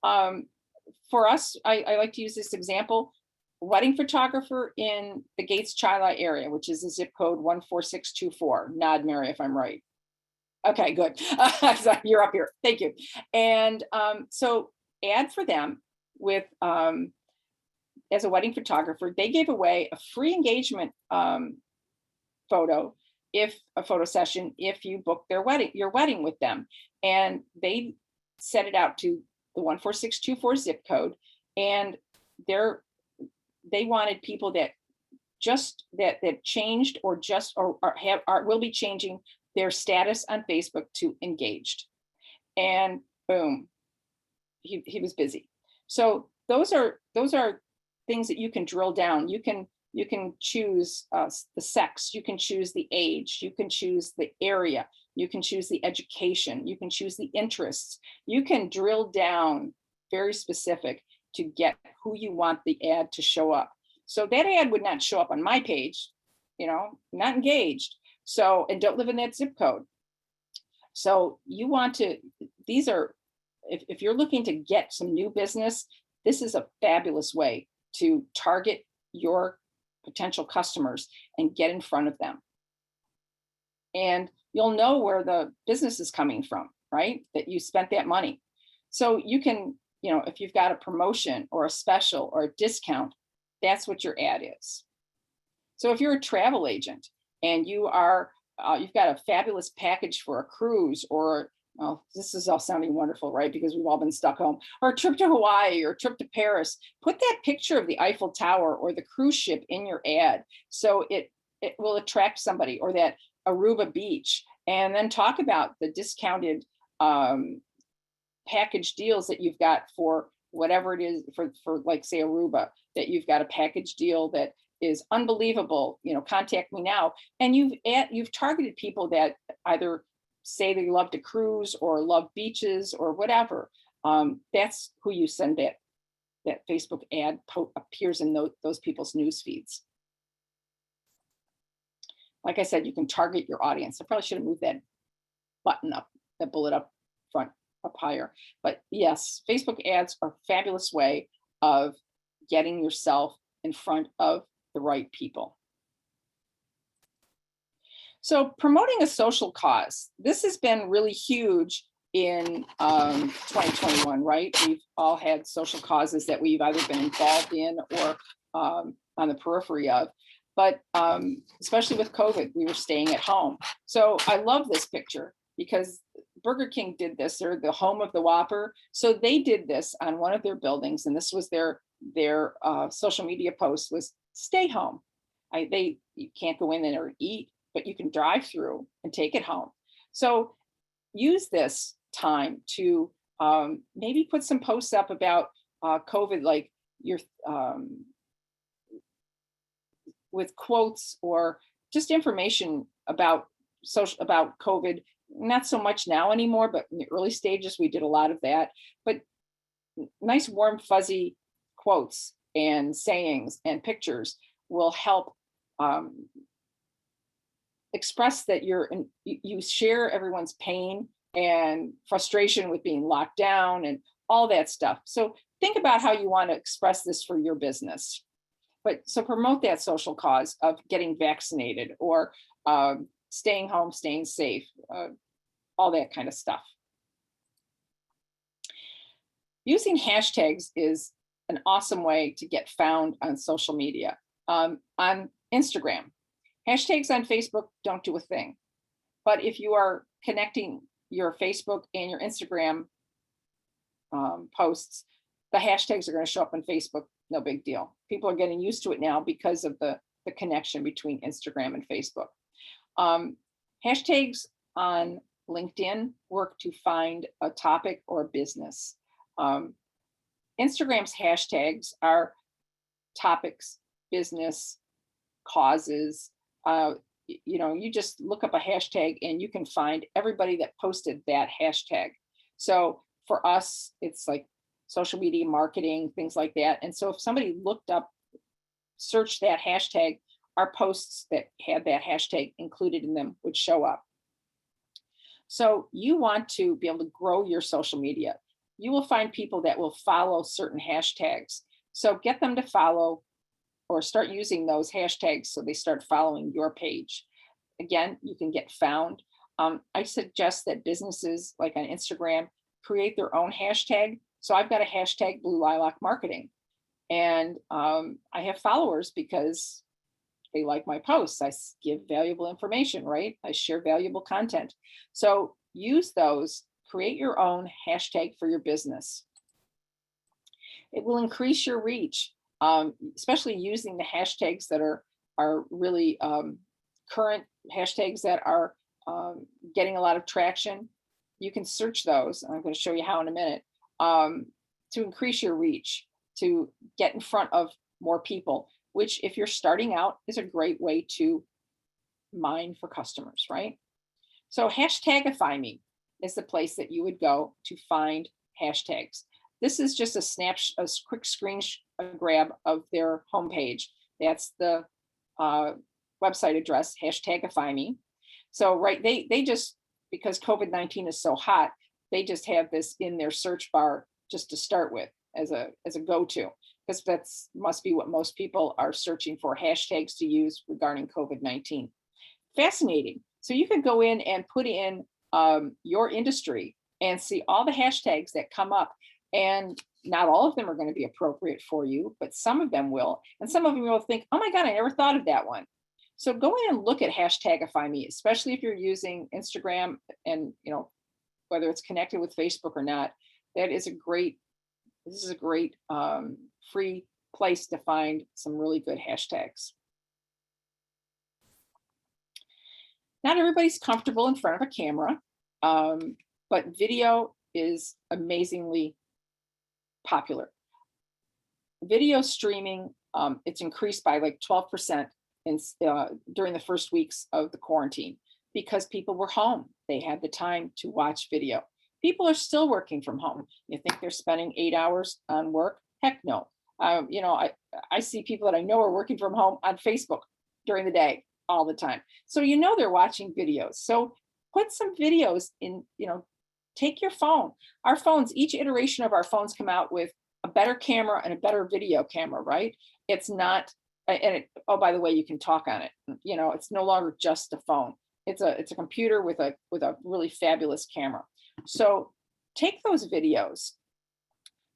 For us, I like to use this example. Wedding photographer in the Gates Chili area, which is the zip code 14624. Nod, Mary, if I'm right. Okay, good. So you're up here. Thank you. And so ad for them with as a wedding photographer, they gave away a free engagement photo, if a photo session, if you book your wedding with them. And they set it out to the 14624 zip code. And they wanted people that just that changed or just or will be changing their status on Facebook to engaged. And boom, he was busy. So those are things that you can drill down. You can choose the sex, you can choose the age, you can choose the area, you can choose the education, you can choose the interests. You can drill down very specific to get who you want the ad to show up. So that ad would not show up on my page, not engaged. So, and don't live in that zip code. So you want to, these are, if you're looking to get some new business, this is a fabulous way to target your potential customers and get in front of them. And you'll know where the business is coming from, right? That you spent that money. So you can, if you've got a promotion or a special or a discount, that's what your ad is. So if you're a travel agent and you've got a fabulous package for a cruise, or this is all sounding wonderful, right? Because we've all been stuck home, or a trip to Hawaii or a trip to Paris, put that picture of the Eiffel Tower or the cruise ship in your ad. So it will attract somebody, or that Aruba beach, and then talk about the discounted package deals that you've got for whatever it is for like say Aruba, that you've got a package deal that is unbelievable, contact me now. And you've targeted people that either say they love to cruise or love beaches or whatever. That's who you send that Facebook ad appears in those people's news feeds. Like I said, you can target your audience. I probably should have moved that button up, that bullet up front up higher. But yes, Facebook ads are a fabulous way of getting yourself in front of the right people. So promoting a social cause, this has been really huge in 2021, right? We've all had social causes that we've either been involved in or on the periphery of. But especially with COVID, we were staying at home. So I love this picture because Burger King did this. They're the home of the Whopper. So they did this on one of their buildings, and this was their social media post was stay home. You can't go in there and eat, but you can drive through and take it home. So use this time to maybe put some posts up about COVID, like your with quotes or just information about COVID. Not so much now anymore, but in the early stages, we did a lot of that. But nice, warm, fuzzy quotes and sayings and pictures will help express that you share everyone's pain and frustration with being locked down and all that stuff. So think about how you want to express this for your business. But so promote that social cause of getting vaccinated or staying home, staying safe, all that kind of stuff. Using hashtags is an awesome way to get found on social media. On Instagram, hashtags on Facebook don't do a thing. But if you are connecting your Facebook and your Instagram posts, the hashtags are going to show up on Facebook. No big deal. People are getting used to it now because of the connection between Instagram and Facebook. Hashtags on LinkedIn work to find a topic or a business. Instagram's hashtags are topics, business, causes. you just look up a hashtag and you can find everybody that posted that hashtag. So for us, it's like social media marketing, things like that. And so if somebody looked up, searched that hashtag, our posts that had that hashtag included in them would show up. So you want to be able to grow your social media. You will find people that will follow certain hashtags. So get them to follow or start using those hashtags so they start following your page. Again, you can get found. I suggest that businesses like on Instagram create their own hashtag. So I've got a hashtag Blue Lilac Marketing. And I have followers because they like my posts. I give valuable information, right? I share valuable content. So use those, create your own hashtag for your business. It will increase your reach, especially using the hashtags that are really current hashtags that are getting a lot of traction. You can search those. I'm going to show you how in a minute, to increase your reach, to get in front of more people, which if you're starting out is a great way to mine for customers, right? So Hashtagify Me is the place that you would go to find hashtags. This is just a quick screen grab of their homepage. That's the website address, Hashtagify Me. So right, they just, because COVID-19 is so hot, they just have this in their search bar just to start with as a go-to, because that's must be what most people are searching for, hashtags to use regarding COVID-19. Fascinating. So you could go in and put in your industry and see all the hashtags that come up, and not all of them are going to be appropriate for you, but some of them will, and some of them will think, oh my God, I never thought of that one. So go in and look at Hashtagify Me, especially if you're using Instagram and whether it's connected with Facebook or not. This is a great free place to find some really good hashtags. Not everybody's comfortable in front of a camera, but video is amazingly popular. Video streaming, it's increased by like 12% during the first weeks of the quarantine because people were home. They had the time to watch video. People are still working from home. You think they're spending 8 hours on work? Heck no. I see people that I know are working from home on Facebook during the day all the time. So they're watching videos. So put some videos in, take your phone. Our phones, each iteration of our phones come out with a better camera and a better video camera, right? It's not, oh, by the way, you can talk on it. It's no longer just a phone. It's a computer with a really fabulous camera. So take those videos,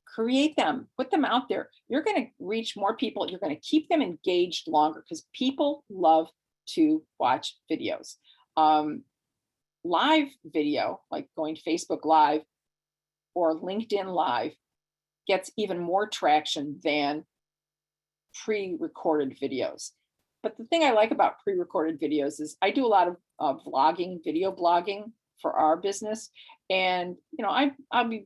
create them, put them out there. You're going to reach more people. You're going to keep them engaged longer because people love to watch videos. Live video, like going Facebook Live or LinkedIn Live, gets even more traction than pre-recorded videos. But the thing I like about pre-recorded videos is I do a lot of vlogging, video blogging for our business. And, I'll be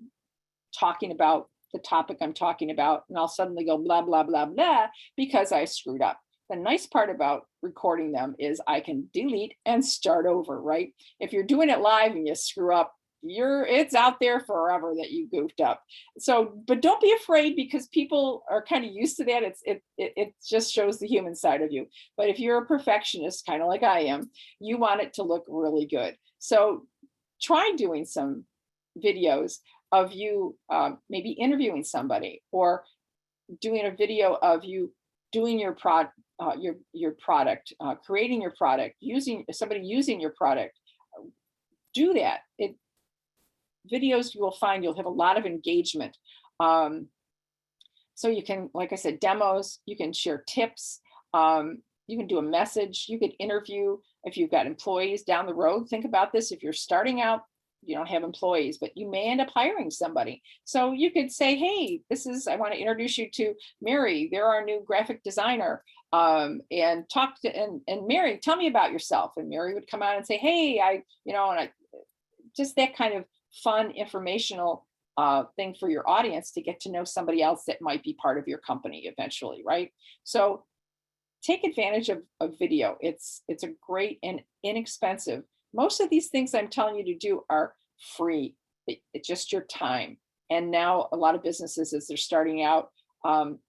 talking about the topic I'm talking about, and I'll suddenly go blah, blah, blah, blah, because I screwed up. The nice part about recording them is I can delete and start over, right? If you're doing it live and you screw up, it's out there forever that you goofed up. So, but don't be afraid because people are kind of used to that. It just shows the human side of you. But if you're a perfectionist, kind of like I am, you want it to look really good. So try doing some videos of you maybe interviewing somebody or doing a video of you doing your product, creating your product, using your product. Do that. Videos, you will find you'll have a lot of engagement. So you can, like I said, demos, you can share tips, you can do a message, you could interview if you've got employees down the road. Think about this. If you're starting out, you don't have employees, but you may end up hiring somebody. So you could say, hey, I want to introduce you to Mary. They're our new graphic designer. And talk to, and Mary, tell me about yourself. And Mary would come out and say, hey, just that kind of fun, informational thing for your audience to get to know somebody else that might be part of your company eventually, right? So take advantage of video. It's a great and inexpensive. Most of these things I'm telling you to do are free. It's just your time. And now a lot of businesses, as they're starting out,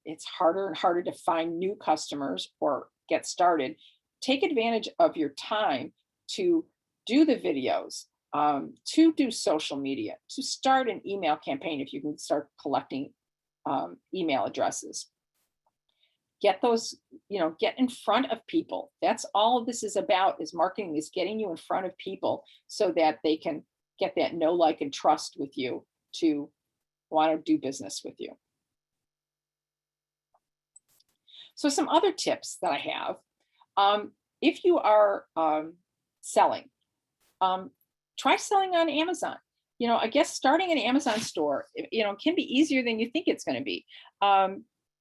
it's harder and harder to find new customers or get started. Take advantage of your time to do the videos, to do social media, to start an email campaign if you can start collecting email addresses. Get those, get in front of people. That's all this is about, is marketing, is getting you in front of people so that they can get that know, like, and trust with you to want to do business with you. So some other tips that I have, if you are selling, try selling on Amazon. I guess starting an Amazon store, can be easier than you think it's going to be.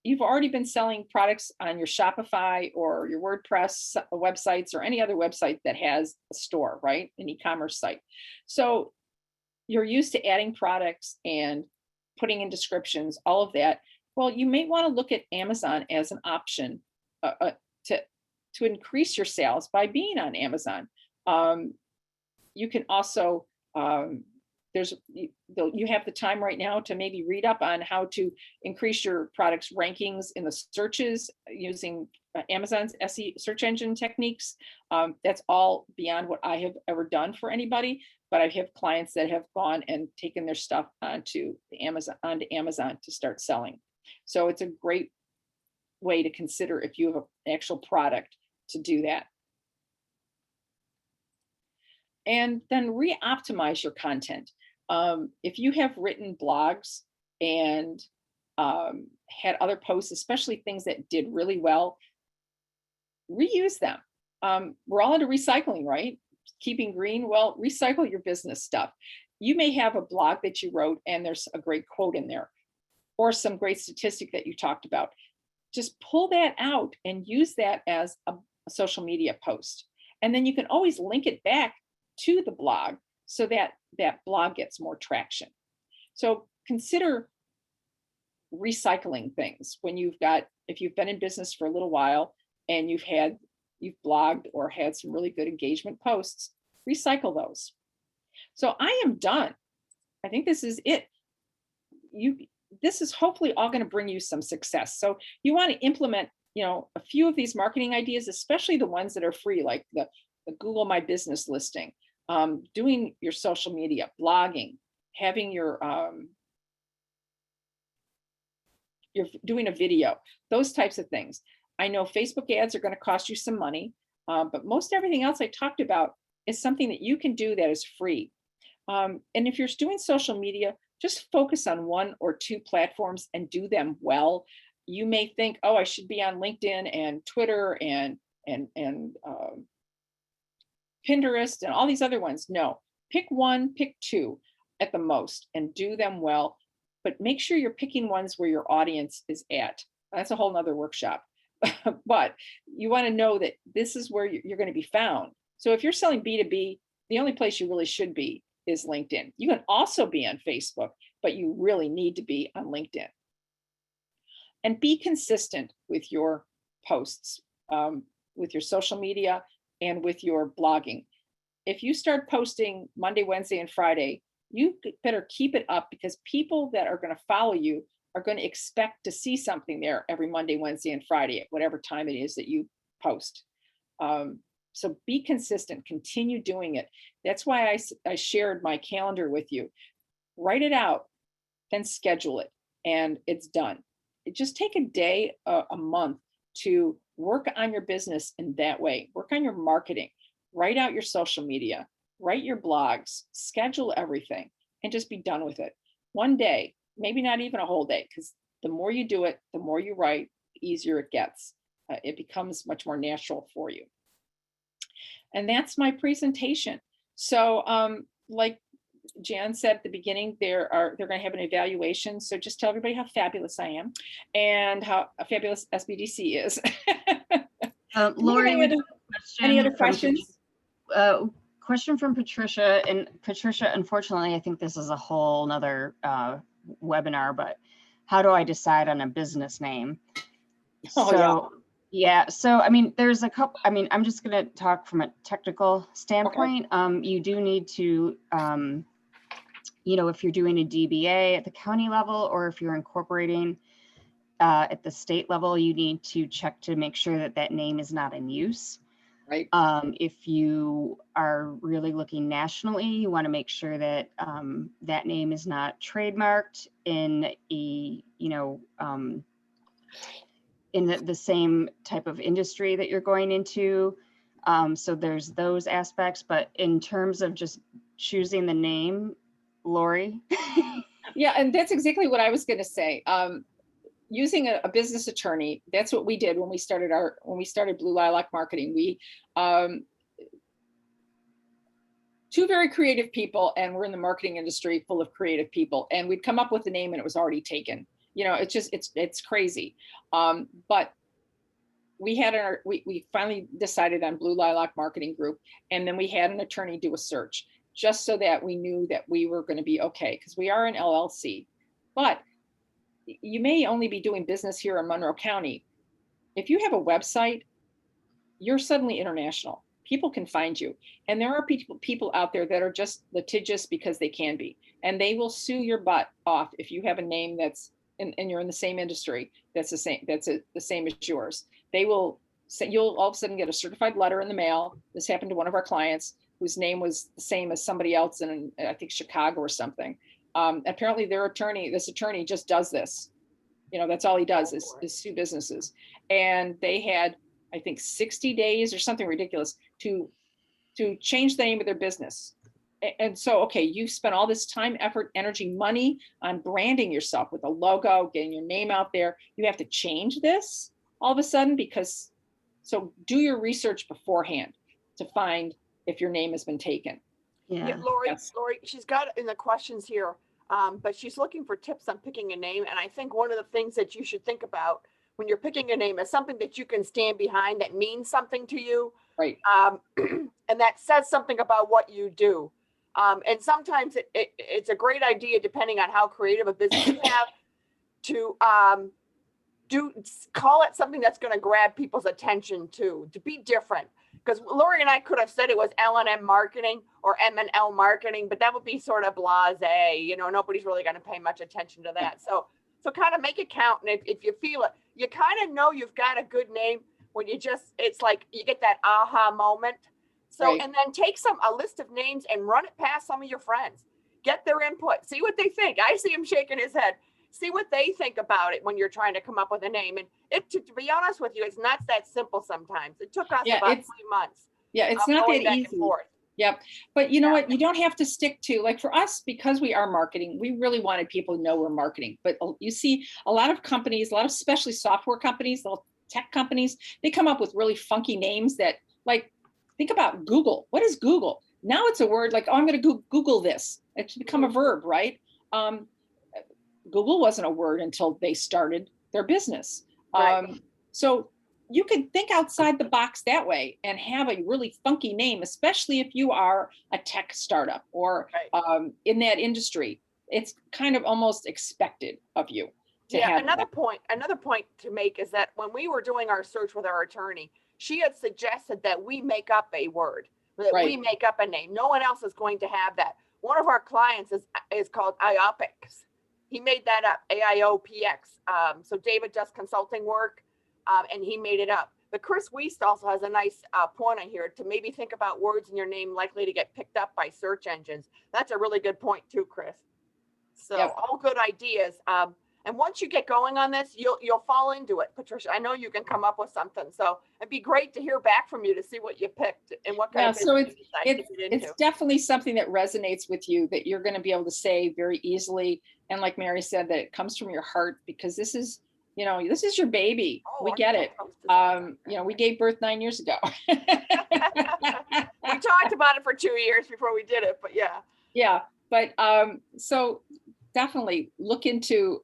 You've already been selling products on your Shopify or your WordPress websites or any other website that has a store, right? An e-commerce site. So you're used to adding products and putting in descriptions, all of that. Well, you may want to look at Amazon as an option to increase your sales by being on Amazon. You can also, you have the time right now to maybe read up on how to increase your product's rankings in the searches using Amazon's SE search engine techniques. That's all beyond what I have ever done for anybody, but I have clients that have gone and taken their stuff onto Amazon to start selling. So it's a great way to consider if you have an actual product to do that. And then re-optimize your content. If you have written blogs and had other posts, especially things that did really well, reuse them. We're all into recycling, right? Keeping green. Well, recycle your business stuff. You may have a blog that you wrote and there's a great quote in there or some great statistic that you talked about. Just pull that out and use that as a social media post. And then you can always link it back to the blog so that that blog gets more traction. So consider recycling things when if you've been in business for a little while and you've blogged or had some really good engagement posts, recycle those. So I am done. I think this is it. This is hopefully all going to bring you some success. So you want to implement, a few of these marketing ideas, especially the ones that are free, like the Google My Business listing, doing your social media, blogging, having you're doing a video, those types of things. I know Facebook ads are going to cost you some money, but most everything else I talked about is something that you can do that is free. And if you're doing social media, just focus on one or two platforms and do them well. You may think, oh, I should be on LinkedIn and Twitter and Pinterest and all these other ones. No, pick one, pick two at the most and do them well, but make sure you're picking ones where your audience is at. That's a whole nother workshop, but you want to know that this is where you're going to be found. So if you're selling B2B, the only place you really should be is LinkedIn. You can also be on Facebook, but you really need to be on LinkedIn. And be consistent with your posts, with your social media and with your blogging. If you start posting Monday, Wednesday, and Friday, you better keep it up because people that are going to follow you are going to expect to see something there every Monday, Wednesday, and Friday at whatever time it is that you post. So be consistent, continue doing it. That's why I shared my calendar with you. Write it out, then schedule it, and it's done. Just take a day, a month to work on your business in that way. Work on your marketing, write out your social media, write your blogs, schedule everything, and just be done with it. One day, maybe not even a whole day, because the more you do it, the more you write, the easier it gets. It becomes much more natural for you. And that's my presentation. So like Jan said at the beginning, they're going to have an evaluation. So just tell everybody how fabulous I am and how fabulous SBDC is. Lori, any other questions? Question from Patricia. And Patricia, unfortunately, I think this is a whole nother webinar, but how do I decide on a business name? Oh, so Yeah, so I mean, there's a couple, I mean, I'm just gonna talk from a technical standpoint. You do need to, if you're doing a DBA at the county level, or if you're incorporating at the state level, you need to check to make sure that that name is not in use. Right. If you are really looking nationally, you want to make sure that that name is not trademarked in a, in the same type of industry that you're going into. So there's those aspects, but in terms of just choosing the name, Lori. Yeah, and that's exactly what I was going to say. Using a business attorney, that's what we did when we started Blue Lilac Marketing. We two very creative people, and we're in the marketing industry full of creative people, and we'd come up with a name and it was already taken. It's just it's crazy. But we finally decided on Blue Lilac Marketing Group, and then we had an attorney do a search just so that we knew that we were going to be okay, because we are an LLC. But you may only be doing business here in Monroe County. If you have a website, you're suddenly international. People can find you. And there are people out there that are just litigious because they can be. And they will sue your butt off if you have a name that's, and you're in the same industry, that's the same as yours. They will say, you'll all of a sudden get a certified letter in the mail. This happened to one of our clients whose name was the same as somebody else in, I think, Chicago or something. Apparently this attorney just does this. That's all he does is sue businesses. And they had, I think, 60 days or something ridiculous to change the name of their business. And so, okay, you've spent all this time, effort, energy, money on branding yourself with a logo, getting your name out there. You have to change this all of a sudden so do your research beforehand to find if your name has been taken. Yeah, Lori, she's got in the questions here, but she's looking for tips on picking a name. And I think one of the things that you should think about when you're picking a name is something that you can stand behind, that means something to you. Right. And that says something about what you do. And sometimes it's a great idea, depending on how creative a business you have, to call it something that's going to grab people's attention too, to be different. Because Lori and I could have said it was L&M marketing or M&L marketing, but that would be sort of blasé. Nobody's really going to pay much attention to that. So kind of make it count. And if you feel it, you kind of know you've got a good name when it's like you get that aha moment. So, right. And then take a list of names and run it past some of your friends, get their input, see what they think. I see him shaking his head. See what they think about it when you're trying to come up with a name. And to be honest with you, it's not that simple sometimes. It took us about 3 months. Yeah, it's not that easy. Yep. But you know what? You don't have to stick to, like for us, because we are marketing, we really wanted people to know we're marketing. But you see a lot of companies, a lot of especially software companies, little tech companies, they come up with really funky names that, like, think about Google. What is Google? Now it's a word like, oh, I'm going to Google this. It's become a verb, right? Google wasn't a word until they started their business. Right. So you can think outside the box that way and have a really funky name, especially if you are a tech startup or in that industry. It's kind of almost expected of you to have another point to make is that when we were doing our search with our attorney, she had suggested that we make up a word, that we make up a name. No one else is going to have that. One of our clients is called IOPX. He made that up, AIOPX. So David does consulting work, and he made it up. But Chris Wiest also has a nice point on here to maybe think about words in your name likely to get picked up by search engines. That's a really good point too, Chris. So all good ideas. And once you get going on this, you'll fall into it, Patricia. I know you can come up with something. So it'd be great to hear back from you to see what you picked and what kind of business you decide to get into. It's definitely something that resonates with you, that you're going to be able to say very easily. And like Mary said, that it comes from your heart, because this is your baby. We get it. We gave birth 9 years ago. We talked about it for 2 years before we did it, but yeah. Yeah. But so definitely look into,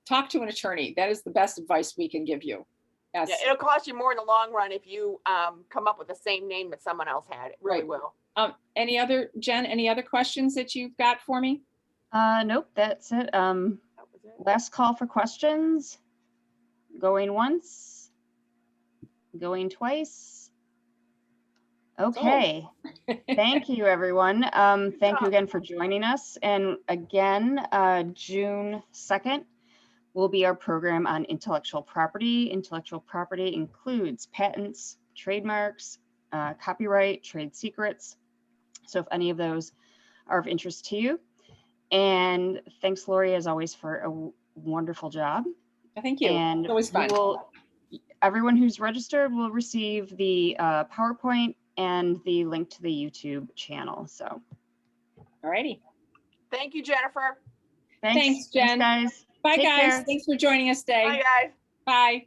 talk to an attorney. That is the best advice we can give you. Yes. Yeah, it'll cost you more in the long run if you come up with the same name that someone else had. It really will. Jen, any other questions that you've got for me? Nope, that's it. That was it. Last call for questions. Going once. Going twice. Okay. Thank you, everyone. Thank you again for joining us. And again, June 2nd will be our program on intellectual property. Intellectual property includes patents, trademarks, copyright, trade secrets. So if any of those are of interest to you. And thanks, Lori, as always, for a wonderful job. Thank you. And It's always fun. Everyone who's registered will receive the PowerPoint and the link to the YouTube channel. So, all righty. Thank you, Jennifer. Thanks, Jen. guys. Bye, Take guys. care. Thanks for joining us today. Bye, guys. Bye.